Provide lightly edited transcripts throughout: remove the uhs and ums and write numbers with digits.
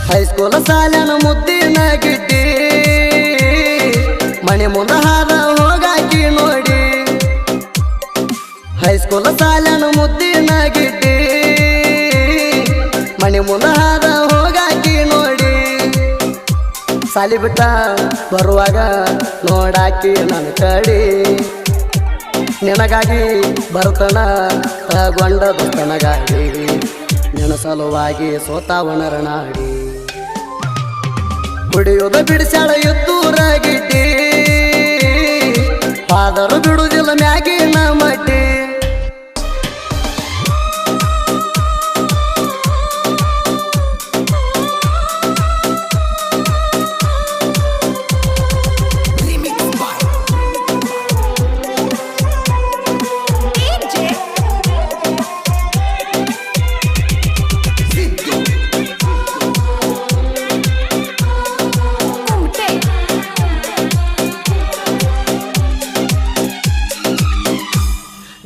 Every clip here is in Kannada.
ಹೈಸ್ಕೂಲ ಸಾಲನ ಮುದ್ದಿನ ಗಿಡ್ಡಿ ಮನೆ ಮುಂದ ಹಾದ ಹೋಗಾಕಿ ನೋಡಿ ಹೈಸ್ಕೂಲ ಸಾಲನ ಮುದ್ದಿನ ಗಿಡ್ಡಿ ಮನೆ ಮುಂದ ಹಾದ ಹೋಗಾಕಿ ನೋಡಿ ಸಾಲಿ ಬಿಟ್ಟ ಬರುವಾಗ ನೋಡಾಕಿ ನನ್ನ ಕಡಿ ನಿನಗಾಗಿ ಬರ್ತನ ತಗೊಂಡ ದೋಸ್ತನಗಾಗಿ ನಿನ್ನ ಸಲುವಾಗಿ ಸೋತಾವನರನಾಡಿ ಕುಡಿಯೋದ ಬಿಡಿಸ್ಯಾಳ ಎದ್ದೂರ ಗಿಡ್ಡಿ ಪಾದರು ಬಿಡುದಿಲ್ಲ ಮ್ಯಾಗಿನ ಮಡ್ಡಿ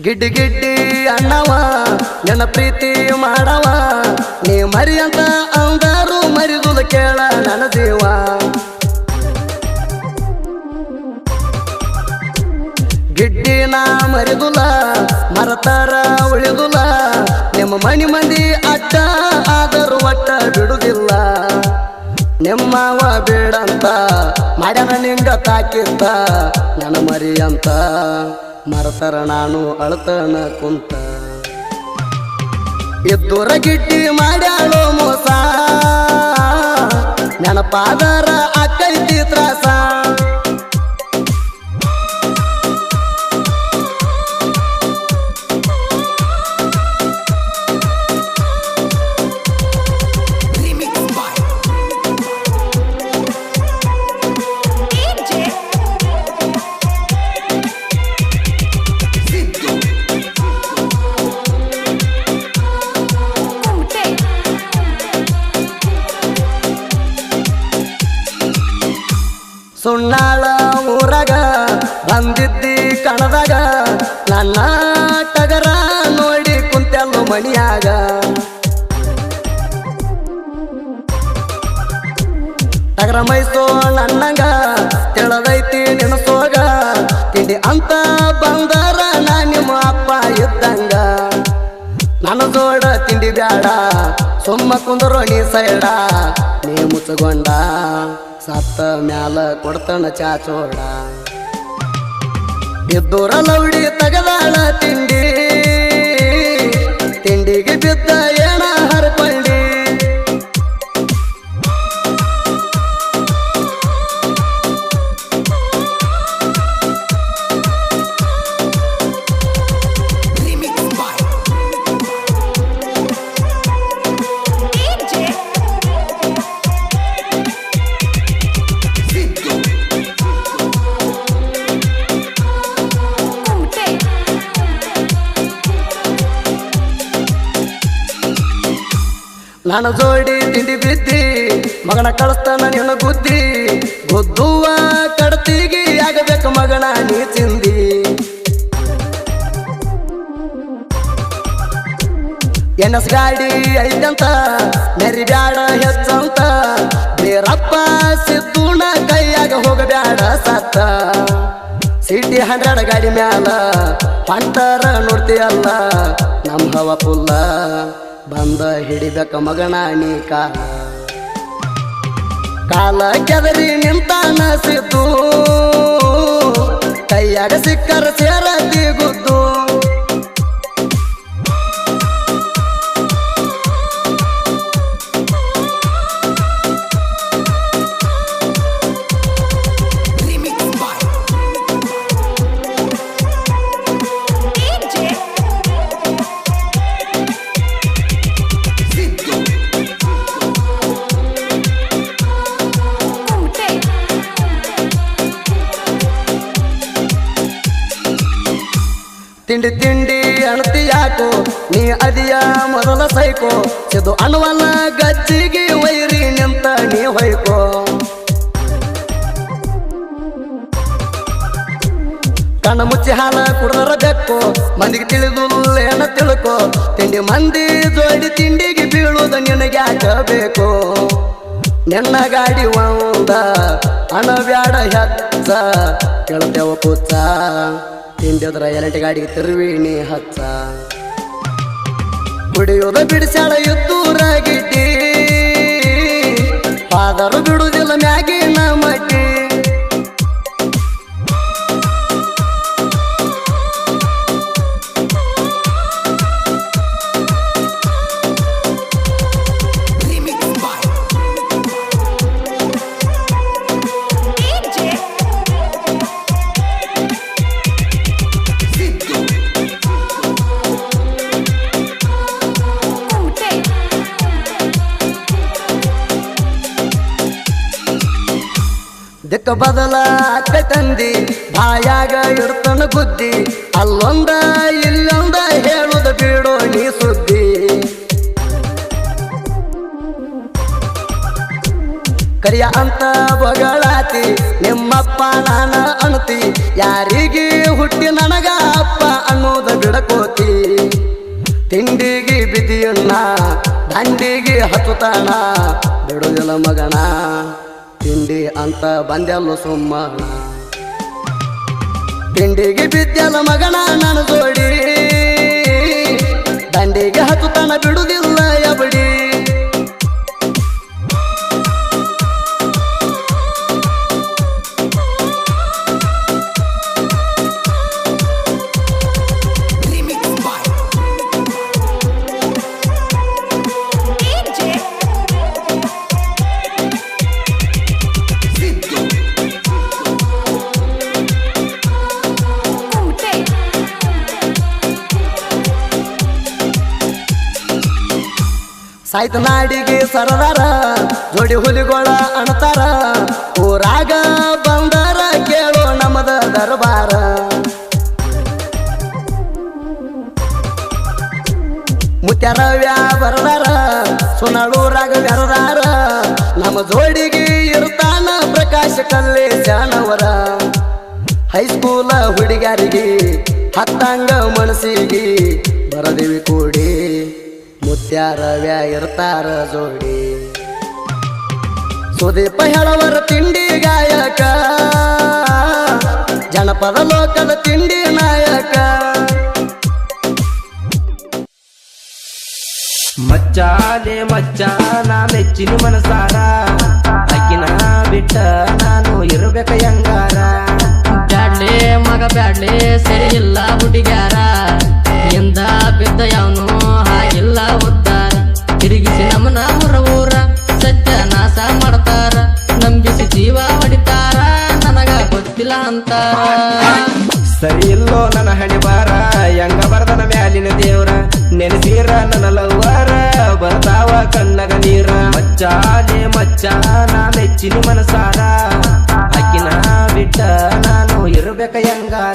ಗಿಡ್ಡಿ ಗಿಡ್ಡಿ ಅಣ್ಣವ ನನ್ನ ಪ್ರೀತಿ ಮಾಡವ ನೀ ಮರಿ ಅಂತ ಅಂದರು ಮರಿದುಲ ಕೇಳ ನನ್ನ ಜೀವ ಗಿಡ್ಡಿ ನಾ ಮರಿದುಲ ಮರತರ ಉಳಿದುಲ ನಿಮ್ಮ ಮನಿ ಮಂದಿ ಅಡ್ಡ ಆದರೂ ಒಟ್ಟ ಬಿಡುದಿಲ್ಲ ನಿಮ್ಮವ ಬೇಡಂತ ಮಾಡ್ಯಾನ ನಿಂಗ ತಾಕಿತ್ತ ನನ್ನ ಮರಿ ಅಂತ ಮರತರ ನಾನು ಅಳತನ ಕುಂತ ಎದ್ದೂರ ಗಿಡ್ಡಿ ಮಾಡ್ಯಾಳೋ ಮೋಸ ನೆನಪಾದರ ಆಕೈತಿ ತ್ರಾಸ ಸುಣ್ಣಾಳ ಊರಾಗ ಬಂದಿದ್ದಿ ಕಣದಾಗ ನನ್ನ ಟಗರ ನೋಡಿ ಕುಂತೆಲ್ಲು ಮಣಿಯಾಗ ಟಗರ ಮೈಸೋ ನನ್ನಂಗ ತಿಳದೈತಿ ನೆನಸೋಗ ತಿಂಡಿ ಅಂತ ಬಂದರ ನಾ ನಿಮ್ಮ ಅಪ್ಪ ಇದ್ದಂಗ ನನ್ನ ಜೋಡ ತಿಂಡಿ ಬ್ಯಾಡ ಸುಮ್ಮ ಕುಂದರು ನೀ ಸೈಡ ನೀ ಮುಚ್ಚಗೊಂಡ ಸತ್ತ ಮ್ಯಾಲ ಕೊಡ್ತನ ಚಾಚೋಡ ಇದ್ದೂರ ಲೌಡಿ ತಗದಾಳ ತಿಂಡಿ ತಿಂಡಿಗೆ ಬಿದ್ದ ಏನ ಹರ್ಕೊಂಡಿ ನಾನು ಜೋಡಿ ತಿಂಡಿ ಬಿದ್ದಿ ಮಗನ ಕಳಿಸ್ತಾನ ನಿನ್ನ ಗುದ್ದಿ ಗುದ್ದುವ ಕಡತಿಗೆ ಆಗಬೇಕು ಮಗನ ನೀ ಚಿಂದಿ ಎನಸ್ ಗಾಡಿ ಐತಂತ ನೆರಿ ಬ್ಯಾಡ ಹೆಚ್ಚಂತ ಬೇರಪ್ಪ ಸಿದ್ದೂನ ಕೈಯಾಗ ಹೋಗಬ್ಯಾಡ ಸತ್ತ ಸಿಟಿ 100 ಗಾಡಿ ಮ್ಯಾಲ ಪಂಟರ ನೋಡ್ತೀಯಲ್ಲ ನಮ್ಮ ಹವ ಪುಲ್ಲ ಬಂದ ಹಿಡಿಬೇಕ ಮಗನ ನೀ ಕಾಲ ಕೆದರಿ ನಿಂತಾನ ಸಿದ್ದು ಕೈಯಾಗ ಸಿಕ್ಕರ ಸೇರತಿ ಗುದ್ದು ತಿಂಡಿ ತಿಂಡಿ ಅಣತಿ ಯಾಕೋ ನೀ ಅದಿಯ ಮಂದಿಯ ಮೊದಲ ಸೈಕೋ ಸಿದು ಅಣವಲ್ಲ ಗಜ್ಜಿಗೆ ವೈರಿ ನಿಂತ ನೀ ಹೊಯ್ಕೋ ಕಣ್ಣ ಮುಚ್ಚಿ ಹಾಲ ಕುಡ್ದರ ಬೆಕ್ಕೋ ಮಂದಿಗೆ ತಿಳಿದು ಏನ ತಿಳ್ಕೋ ತಿಂಡಿ ಮಂದಿ ಜೋಡಿ ತಿಂಡಿಗೆ ಬೀಳುವುದು ನಿನಗೆ ಹಾಕಬೇಕು ನಿನ್ನ ಗಾಡಿ ಒಂದ ಹಣ ಬ್ಯಾಡ ಹೆಚ್ಚ ಕೇಳ್ತೇವ ಕೂಚ ತಿಂಡಿದ್ರ ಎಲಂಟಿ ಗಾಡಿಗೆ ತಿರುವಿಣಿ ಹಚ್ಚ ಕುಡಿಯೋದ ಬಿಡಿಸ್ಯಾಳ ಎದ್ದೂರಾಗಿಟ್ಟಿ ಪಾದರು ಬಿಡುವುದಿಲ್ಲ ಮ್ಯಾಗಿನ ಮಟ್ಟಿ ದಿಕ್ಕ ಬದಲ ಅಕ್ಕ ತಂದಿ ಬಾಯಾಗ ಇರ್ತನ ಬುದ್ಧಿ ಅಲ್ಲೊಂದ ಇಲ್ಲೊಂದ ಹೇಳುದ ಬಿಡೋ ನೀ ಸುದ್ದಿ ಕರಿಯ ಅಂತ ಬಗಳಾತಿ ನಿಮ್ಮಪ್ಪ ನಾನ ಅಣತಿ ಯಾರಿಗೆ ಹುಟ್ಟಿ ನನಗ ಅಪ್ಪ ಅನ್ನೋದ ಬಿಡಕೋತಿ ತಿಂಡಿಗೆ ಬಿದಿಯನ್ನ ದಂಡಿಗೆ ಹತ್ತುತ್ತಾನ ಬಿಡುದಿಲ್ಲ ಮಗನ ತಿಂಡಿ ಅಂತ ಬಂದೆಲ್ಲೋ ಸುಮ್ಮನ ತಿಂಡಿಗೆ ಬಿದ್ದೆಲ್ಲ ಮಗನ ನನ್ನ ಜೋಡಿ ದಂಡಿಗೆ ಹತ್ತುತ್ತಾನ ಬಿಡುದಿಲ್ಲ ಎಬಡಿ ಸಾಯ್ತ ನಾಡಿಗೆ ಸರದಾರ ಜೋಡಿ ಹುಲಿಗೋಳ ಅಣತಾರ ಊರಾಗ ಬಂದರ ಕೇಳೋ ನಮ್ಮದ ದರ್ಬಾರ ಮುತ್ಯಾರವ್ಯ ಬರದಾರ ಸುನಳೂರಾಗ ಬೆರದಾರ ನಮ್ಮ ಜೋಡಿಗೆ ಇರ್ತಾನ ಪ್ರಕಾಶ ಕಲ್ಲೆ ಜಾನವರ ಹೈಸ್ಕೂಲ ಹುಡುಗಾರಿಗೆ ಹತ್ತಂಗ ಮನಸ್ಸಿಗೆ ಬರದೇವಿ ಕೂಡಿ ಮುತ್ಯಾರವ್ಯ ಇರ್ತಾರ ಜೋಡಿ ಸುದೀಪ ಹೇಳವರ ತಿಂಡಿ ಗಾಯಕ ಜನಪದ ಲೋಕದ ತಿಂಡಿ ನಾಯಕ ಮಚ್ಚಾಲೆ ಮಚ್ಚ ನಾ ಮೆಚ್ಚಿನ ಮನಸಾರ ಅಕ್ಕಿನ ಬಿಟ್ಟ ನಾನು ಇರ್ಬೇಕ ಹೆಂಗಾರ ಬ್ಯಾಡ್ಲೆ ಮಗ ಬ್ಯಾಡ್ಲೆ ಸರಿ ಇಲ್ಲ ಹುಡುಗ್ಯಾರ ಎಂದ ಬಿದ್ದ ಯಾವನು ಹಾಗಿಲ್ಲ ಉದ್ದಾರ ತಿರುಗಿಸಿ ನಮ್ಮನ ಊರ ಸತ್ಯ ನಾಶ ಮಾಡ್ತಾರ ನಂಬಿಸಿ ಜೀವ ಹೊಡಿತಾರ ನನಗ ಗೊತ್ತಿಲ್ಲ ಅಂತಾರ ಸರಿ ಇಲ್ಲೋ ನನ್ನ ಹಣಿಬಾರ ಹೆಂಗ ಬರ್ದನ ಮ್ಯಾಲಿನ ದೇವ್ರ ನೆನೆಸೀರ ನನ್ನ ಲವ್ವಾರ ಬರ್ತಾವ ಕಣ್ಣಗ ನೀರ ಮಚ್ಚಾಲೆ ಮಚ್ಚ ನಾ ಮೆಚ್ಚಿನ ಮನಸಾರ ಅಕ್ಕಿನ ಬಿಟ್ಟ ನಾನು ಇರ್ಬೇಕ ಹೆಂಗಾರ